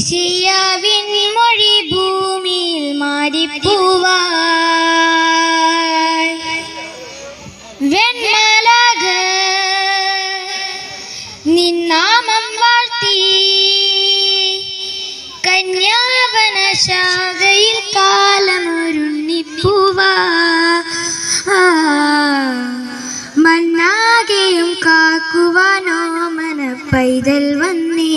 ഏശയ്യാവിൻ മൊഴി ഭൂമിയിൽ മാറിപ്പൂവായി വെൺമാലാഖ നിന്നാമം വാഴ്ത്തി കന്യാവന ശാഖയിൽ കാലമൊരുണ്ണിപ്പൂവാ മണ്ണാകെയും കാക്കുവാനോ മന പൈതൽ വന്നേ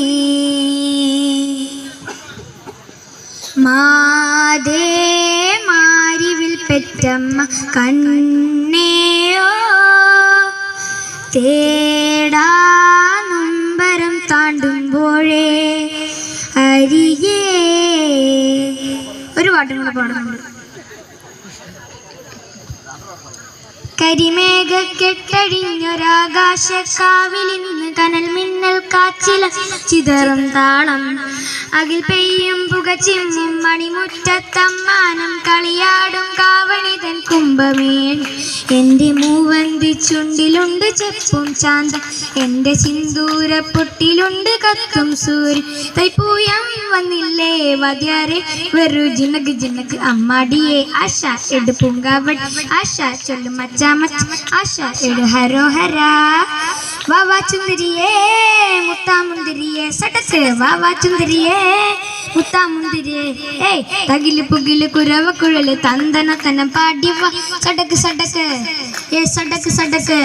മാതേ മാരിവിൽ പെറ്റമ്മ കണ്ണേയോ തേടാ നൊമ്പരം താണ്ടുമ്പോഴേ അരികേ. ഒരു പാട്ടും കൂടെ പാടുന്നുണ്ട്. കരിമേഘക്കെട്ടഴിഞ്ഞൊരാകാശക്കാവിലിന്ന് കനൽ മിന്നൽ കാച്ചില ചിതറും താളം അകിൽ പെയ്യും പുകച്ചിമ്മും മണിമുറ്റത്തമ്മാനം കളിയാടും കാവണിതൻ കുംഭമേഴ്. എൻ്റെ മൂവന്തി ചുണ്ടിലുണ്ട് ചെപ്പും ചാന്ത എൻ്റെ സിന്ദൂരപ്പൊട്ടിലുണ്ട് കത്തും സൂര്യൻ. തൈപ്പൂയം വന്നില്ലേ വദ്യാരെ വെറു ജിനക് ജിനക് അമ്മാടിയെ ആശ എട് പൂങ്കാവട് ആശ ചൊല്ലും മച്ച ആശ എട് ഹരോഹര വാവാ ചുന്ദരിയേ മുത്താമുന്തിരിയേ സടക്ക് വാവാ ചുന്ദരിയേ മുത്താമുന്തിരിയേ. ഏയ് തകില് പുകില് കുരവ കുഴല് തന്തന തനം പാടിവ സടക്ക് സടക്ക് ഏ സടക്ക് സടക്ക്.